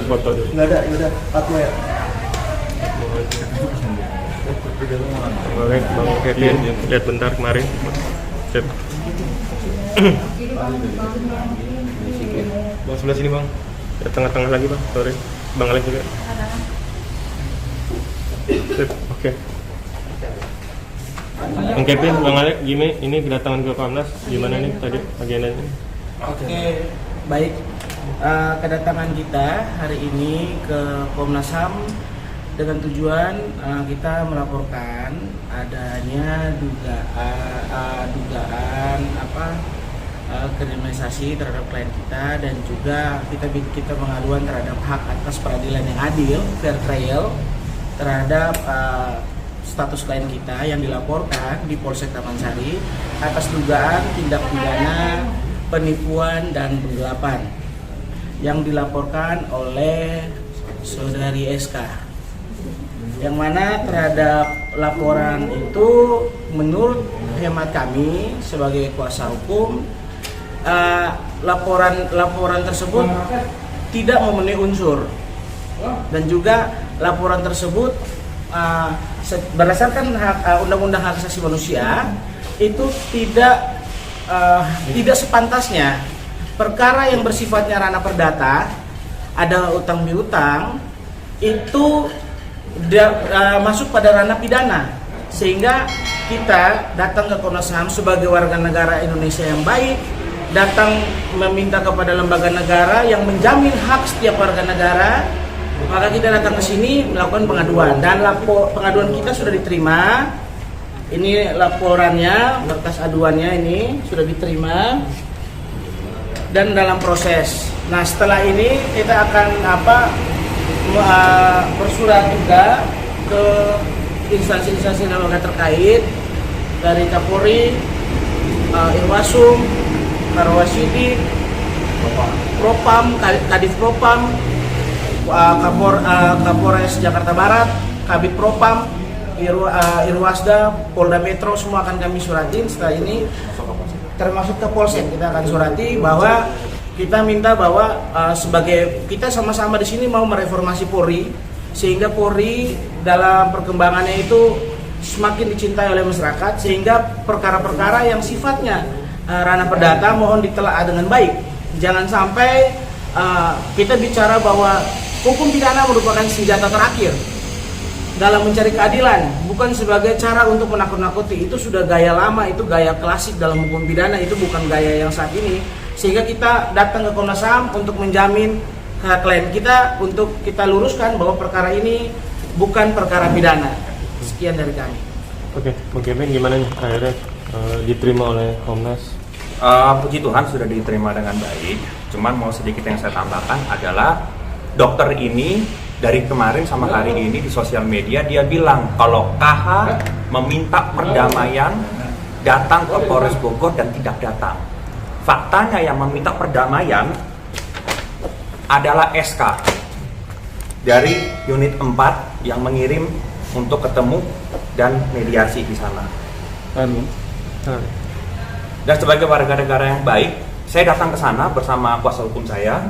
Foto dulu. Nggak ada aku ya. Boleh, Bang Kevin, lihat bentar kemarin. Cek. Bang sebelah sini Bang. Ya, tengah-tengah lagi Bang, sorry. Bang Alex juga. Sip, oke. Bang Kevin, Bang Alex, gimana ini kedatangan ke Komnas? Gimana nih tadi agendanya? Oke, baik. Kedatangan kita hari ini ke Komnas HAM dengan tujuan kita melaporkan adanya dugaan kriminalisasi terhadap klien kita, dan juga kita mengaduan terhadap hak atas peradilan yang adil, fair trial terhadap status klien kita yang dilaporkan di Polsek Taman Sari atas dugaan tindak pidana penipuan dan penggelapan yang dilaporkan oleh saudari SK, yang mana terhadap laporan itu menurut hemat kami sebagai kuasa hukum, laporan tersebut tidak memenuhi unsur, dan juga laporan tersebut berdasarkan Undang-Undang Hak Asasi Manusia itu tidak sepantasnya perkara yang bersifatnya ranah perdata, ada utang piutang, itu masuk pada ranah pidana, sehingga kita datang ke Komnas HAM sebagai warga negara Indonesia yang baik, datang meminta kepada lembaga negara yang menjamin hak setiap warga negara, maka kita datang ke sini melakukan pengaduan, dan pengaduan kita sudah diterima. Ini laporannya, berkas aduannya ini sudah diterima dan dalam proses. Nah, setelah ini kita akan bersurat juga ke instansi-instansi lembaga terkait dari Kapolri, Irwasum, Karwasidi, Propam, Kadif Propam, Kapolres Jakarta Barat, Kabid Propam, Irwasda, Polda Metro, semua akan kami suratin setelah ini, termasuk ke Polsek kita akan surati bahwa kita minta bahwa sebagai kita sama-sama di sini mau mereformasi Polri, sehingga Polri dalam perkembangannya itu semakin dicintai oleh masyarakat, sehingga perkara-perkara yang sifatnya ranah perdata mohon ditelaah dengan baik. Jangan sampai kita bicara bahwa hukum pidana merupakan senjata terakhir dalam mencari keadilan, bukan sebagai cara untuk menakut-nakuti. Itu sudah gaya lama, itu gaya klasik dalam hukum pidana, itu bukan gaya yang saat ini. Sehingga kita datang ke Komnas HAM untuk menjamin hak klien kita, untuk kita luruskan bahwa perkara ini bukan perkara pidana. Sekian dari kami. Oke, Bang Kevin gimana nih akhirnya diterima oleh Komnas? Puji Tuhan sudah diterima dengan baik. Cuman mau sedikit yang saya tambahkan adalah dokter ini dari kemarin sama hari ini di sosial media dia bilang kalau KH meminta perdamaian datang ke Polres Bogor dan tidak datang. Faktanya yang meminta perdamaian adalah SK dari unit 4 yang mengirim untuk ketemu dan mediasi di sana. Dan sebagai warga negara yang baik, saya datang ke sana bersama kuasa hukum saya.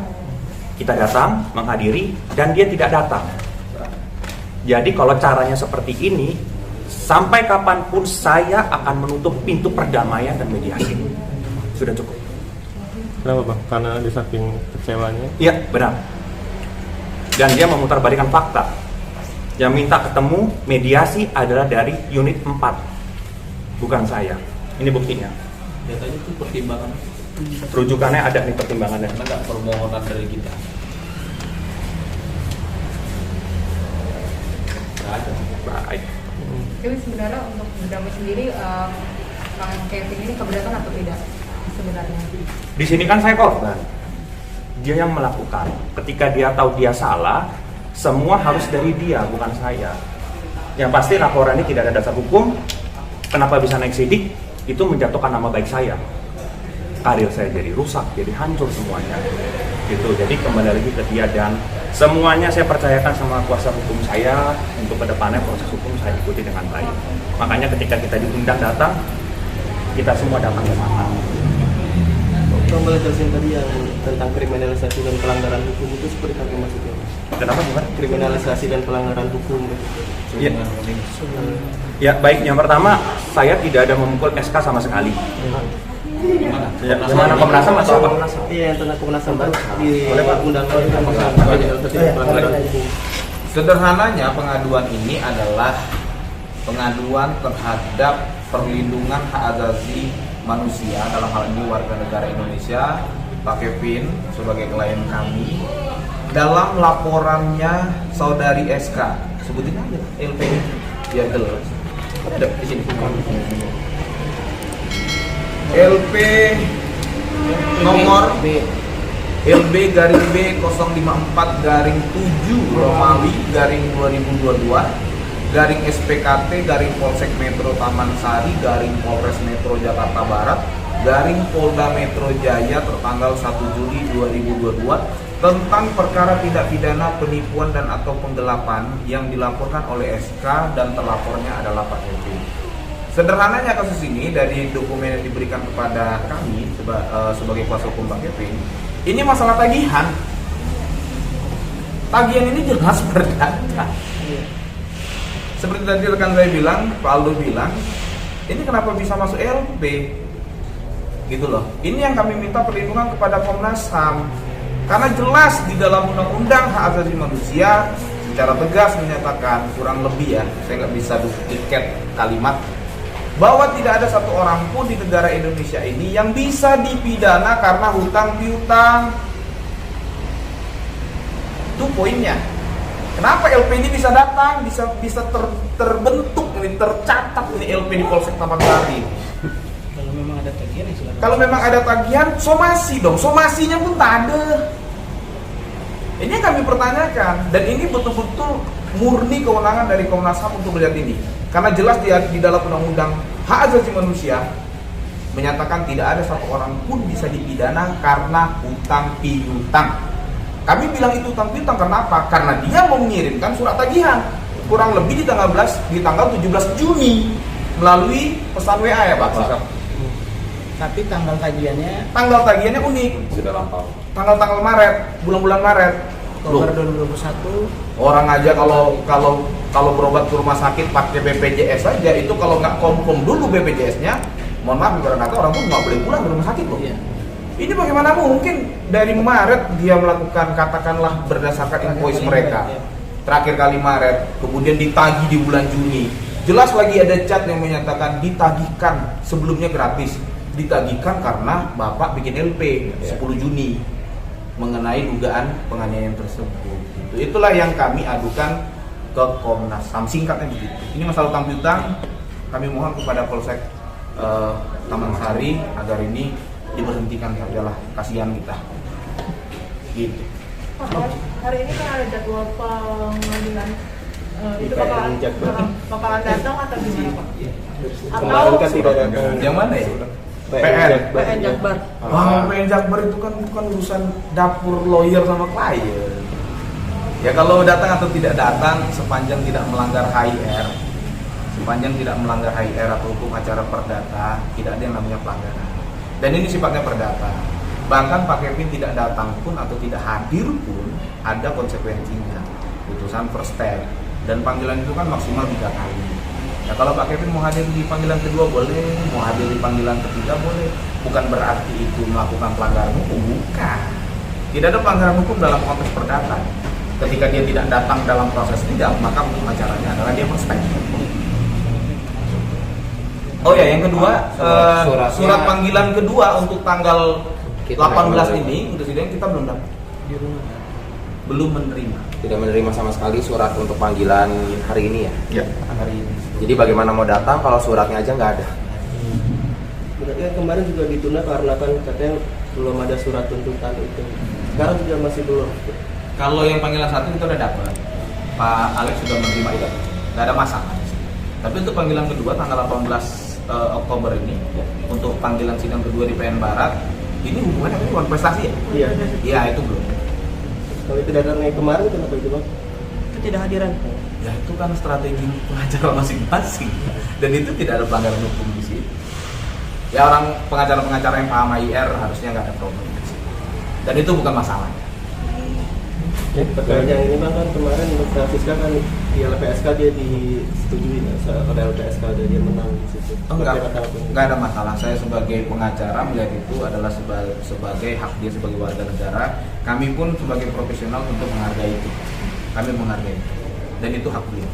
Kita datang, menghadiri, dan dia tidak datang. Jadi kalau caranya seperti ini, sampai kapanpun saya akan menutup pintu perdamaian dan mediasi. Sudah cukup. Kenapa Bang? Karena di saking kecewanya? Iya, benar. Dan dia memutarbalikkan fakta. Yang minta ketemu mediasi adalah dari unit 4, bukan saya. Ini buktinya. Datanya itu pertimbangan. Rujukannya ada nih pertimbangannya. Ada permohonan dari kita. Ada. Baik. Tapi sebenarnya untuk berdamai sendiri, Bang Kevin ini keberatan atau tidak sebenarnya? Di sini kan saya korban. Dia yang melakukan. Ketika dia tahu dia salah, semua harus dari dia, bukan saya. Yang pasti laporan ini tidak ada dasar hukum. Kenapa bisa naik sidik? Itu menjatuhkan nama baik saya. Karir saya jadi rusak, jadi hancur semuanya. Gitu. Jadi kembali lagi ke dia, dan semuanya saya percayakan sama kuasa hukum saya untuk kedepannya proses hukum saya ikuti dengan baik. Makanya ketika kita diundang datang, kita semua datang ke sana. Kembali jelasin tadi yang tentang kriminalisasi dan pelanggaran hukum itu seperti apa maksudnya? Kenapa gimana? Kriminalisasi dan pelanggaran hukum. Ya. Ya, baik. Yang pertama, saya tidak ada memukul SK sama sekali. Gimana? Ya, gimana Komnas HAM atau Komnas HAM? Iya, yang tentang Komnas HAM di Boleh, Pak? undang-undang kriminalisasi dan pelanggaran hukum. Sederhananya pengaduan ini adalah pengaduan terhadap perlindungan hak asasi manusia, dalam hal ini warga negara Indonesia, Pak Kevin sebagai klien kami, dalam laporannya saudari SK, sebutin aja LP biar jelas. Ada di sini. LP nomor LB garing B 054 garing 7 Romawi garing 2022 garing SPKT garing Polsek Metro Taman Sari garing Polres Metro Jakarta Barat garing Polda Metro Jaya tertanggal 1 Juli 2022 tentang perkara tindak pidana penipuan dan atau penggelapan yang dilaporkan oleh SK dan terlapornya adalah Pak Kevin. Sederhananya kasus ini dari dokumen yang diberikan kepada kami sebagai kuasa hukum Pak Kevin, ini masalah tagihan. Tagihan ini jelas perdata. Seperti tadi rekan saya bilang, Pak Aldo bilang, ini kenapa bisa masuk LP? Gitu loh. Ini yang kami minta perlindungan kepada Komnas HAM. Karena jelas di dalam Undang-Undang Hak Asasi Manusia secara tegas menyatakan, kurang lebih ya, saya nggak bisa duplikat kalimat, bahwa tidak ada satu orang pun di negara Indonesia ini yang bisa dipidana karena hutang piutang. Itu poinnya. Kenapa LP ini bisa datang, bisa terbentuk, ini tercatat ini LP di Polsek Taman Sari. Kalau memang ada tagihan ya silakan. Kalau memang ada tagihan, somasi dong. Somasinya pun tak ada. Ini yang kami pertanyakan, dan ini betul-betul murni kewenangan dari Komnas HAM untuk melihat ini. Karena jelas di dalam Undang-Undang Hak Asasi Manusia menyatakan tidak ada satu orang pun bisa dipidana karena hutang piutang. Kami bilang itu hutang piutang karena apa? Karena dia mau mengirimkan surat tagihan kurang lebih di tanggal 17 Juni melalui pesan WA ya Pak. Tapi tanggal tagihannya Tanggal tagihannya unik. Sudah lampau. Tanggal Maret, bulan-bulan Maret. Oktober 2021. Orang aja kalau berobat ke rumah sakit pakai BPJS saja, itu kalau nggak confirm dulu BPJS-nya, mohon maaf karena kata orang pun nggak boleh pulang ke rumah sakit loh. Iya. Ini bagaimana mungkin dari Maret dia melakukan katakanlah berdasarkan invoice mereka. Terakhir kali Maret, kemudian ditagih di bulan Juni. Jelas lagi ada chat yang menyatakan ditagihkan, sebelumnya gratis. Ditagihkan karena Bapak bikin LP 10 Juni mengenai dugaan penganiayaan tersebut. Itulah yang kami adukan ke Komnas HAM, singkatnya begitu. Ini masalah hutang piutang, kami mohon kepada Polsek Taman Sari agar ini diberhentikan sajalah, kasihan kita. Gitu. Pak, hari ini kan ada jadwal pengadilan, itu bakalan datang atau gimana Pak? Kemarin kan tidak ada. Yang mana ya? PN Jakbar. Wah, PN Jakbar itu kan bukan urusan dapur lawyer sama klien. Ya kalau datang atau tidak datang, sepanjang tidak melanggar HIR, sepanjang tidak melanggar HIR atau hukum acara perdata, tidak ada yang namanya pelanggaran. Dan ini sifatnya perdata. Bahkan Pak Kevin tidak datang pun atau tidak hadir pun ada konsekuensinya. Putusan first step. Dan panggilan itu kan maksimal 3 kali. Nah kalau Pak Kevin mau hadir di panggilan kedua boleh, mau hadir di panggilan ketiga boleh. Bukan berarti itu melakukan pelanggaran hukum, bukan. Tidak ada pelanggaran hukum dalam konteks perdata. Ketika dia tidak datang dalam proses sidang, maka hukum acaranya adalah dia first step. Oh ya, yang kedua, surat panggilan kedua untuk tanggal 18 ini untuk sidang kita belum dapat. Belum menerima. Tidak menerima sama sekali surat untuk panggilan hari ini ya? Ya, hari ini. Jadi bagaimana mau datang kalau suratnya aja nggak ada? Berarti kan kemarin juga ditunda karena kan katanya belum ada surat tuntutan itu. Sekarang juga masih belum. Kalau yang panggilan 1 kita udah dapat. Pak Alex sudah menerima itu, nggak ada masalah. Tapi untuk panggilan kedua tanggal 18 Oktober ini, untuk panggilan sidang kedua di PN Barat, ini hubungannya dengan prestasi ya? Iya. Iya, itu belum. Kalau tidak datang yang kemarin kenapa itu bang? Ketidakhadiran. Ya itu kan strategi pengacara masing-masing, dan itu tidak ada pelanggaran hukum di situ. Ya orang pengacara-pengacara yang paham IR harusnya nggak ada problem di situ. Dan itu bukan masalah. Ya, terkait yang ini bang kan kemarin Dr. Siska kan di LPSK dia disetujui oleh LPSK dan dia menang di situ. Enggak ada masalah. Saya sebagai pengacara melihat itu adalah sebagai hak dia sebagai warga negara. Kami pun sebagai profesional untuk menghargai itu. Kami menghargai itu. Dan itu hak beliau.